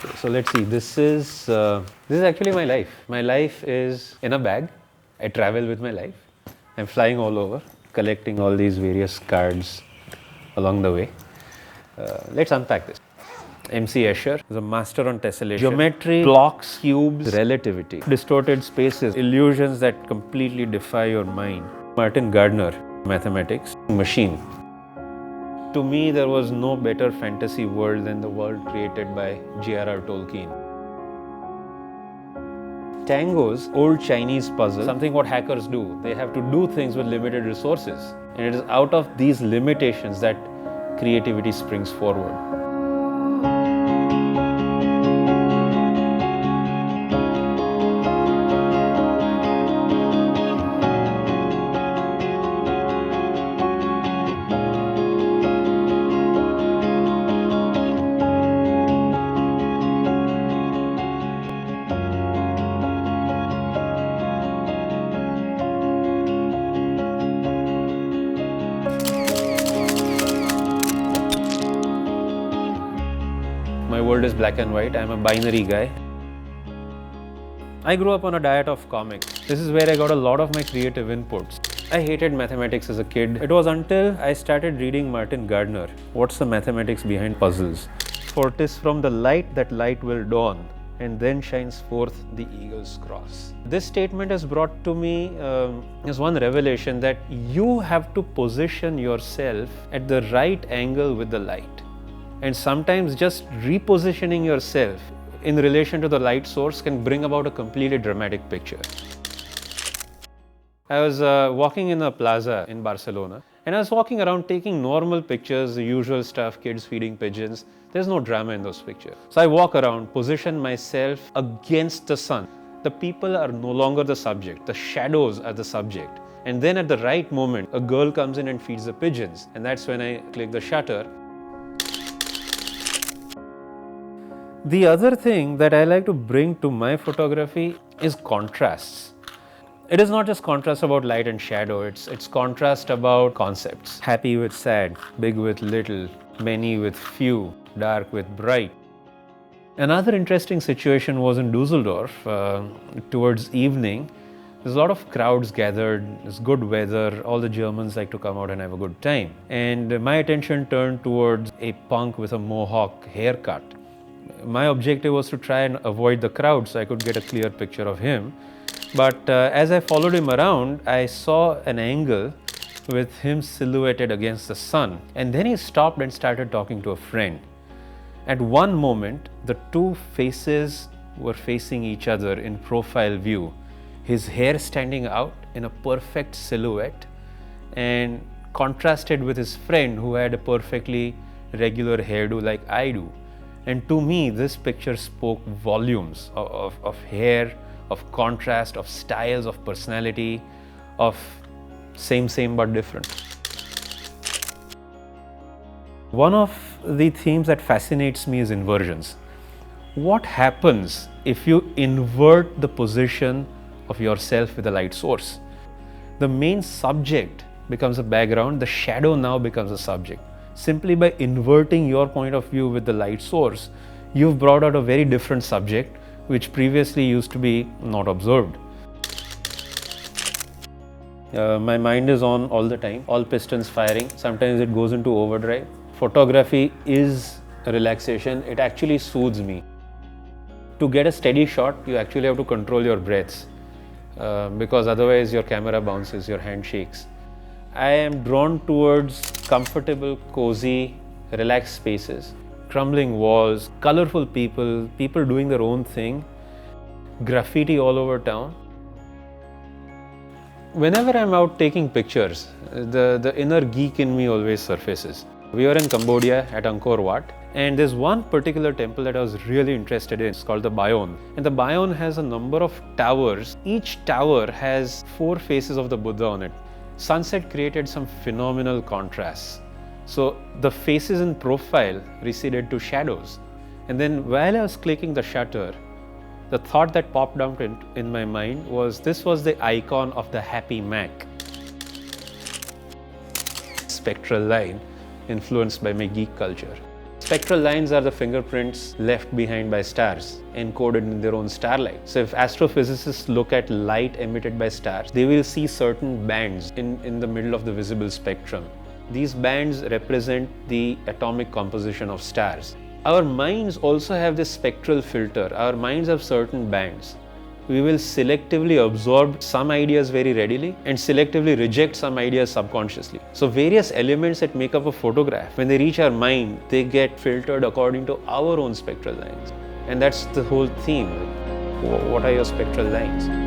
Okay, so let's see. This is actually my life. My life is in a bag. I travel with my life. I'm flying all over, collecting all these various cards along the way. Let's unpack this. MC Escher is a master on tessellation, geometry, blocks, cubes, relativity, distorted spaces, illusions that completely defy your mind. Martin Gardner, mathematics, machine. To me, there was no better fantasy world than the world created by J.R.R. Tolkien. Tango's old Chinese puzzle, something what hackers do. They have to do things with limited resources. And it is out of these limitations that creativity springs forward. My world is black and white. I'm a binary guy. I grew up on a diet of comics. This is where I got a lot of my creative inputs. I hated mathematics as a kid. It was until I started reading Martin Gardner. What's the mathematics behind puzzles? For 'tis from the light that light will dawn, and then shines forth the eagle's cross. This statement has brought to me as one revelation that you have to position yourself at the right angle with the light. And sometimes just repositioning yourself in relation to the light source can bring about a completely dramatic picture. I was walking in a plaza in Barcelona, and I was walking around taking normal pictures, the usual stuff, kids feeding pigeons. There's no drama in those pictures. So I walk around, position myself against the sun. The people are no longer the subject, the shadows are the subject. And then at the right moment, a girl comes in and feeds the pigeons. And that's when I click the shutter. The other thing that I like to bring to my photography is contrasts. It is not just contrast about light and shadow, it's contrast about concepts. Happy with sad, big with little, many with few, dark with bright. Another interesting situation was in Dusseldorf. Towards evening, there's a lot of crowds gathered, there's good weather, all the Germans like to come out and have a good time. And my attention turned towards a punk with a mohawk haircut. My objective was to try and avoid the crowd so I could get a clear picture of him. But as I followed him around, I saw an angle with him silhouetted against the sun. And then he stopped and started talking to a friend. At one moment, the two faces were facing each other in profile view. His hair standing out in a perfect silhouette and contrasted with his friend who had a perfectly regular hairdo like I do. And to me, this picture spoke volumes of hair, of contrast, of styles, of personality, of same but different. One of the themes that fascinates me is inversions. What happens if you invert the position of yourself with a light source? The main subject becomes a background, the shadow now becomes a subject. Simply by inverting your point of view with the light source, you've brought out a very different subject which previously used to be not observed. My mind is on all the time, all pistons firing. Sometimes it goes into overdrive. Photography is a relaxation. It actually soothes me. To get a steady shot, you actually have to control your breaths because otherwise your camera bounces, your hand shakes. I am drawn towards comfortable, cozy, relaxed spaces, crumbling walls, colorful people, people doing their own thing, graffiti all over town. Whenever I'm out taking pictures, the inner geek in me always surfaces. We were in Cambodia at Angkor Wat, and there's one particular temple that I was really interested in. It's called the Bayon. And the Bayon has a number of towers. Each tower has 4 faces of the Buddha on it. Sunset created some phenomenal contrasts. So the faces in profile receded to shadows. And then while I was clicking the shutter, the thought that popped up in my mind was this was the icon of the happy Mac. Spectral line, influenced by my geek culture. Spectral lines are the fingerprints left behind by stars, encoded in their own starlight. So if astrophysicists look at light emitted by stars, they will see certain bands in the middle of the visible spectrum. These bands represent the atomic composition of stars. Our minds also have this spectral filter. Our minds have certain bands. We will selectively absorb some ideas very readily and selectively reject some ideas subconsciously. So various elements that make up a photograph, when they reach our mind, they get filtered according to our own spectral lines. And that's the whole theme. What are your spectral lines?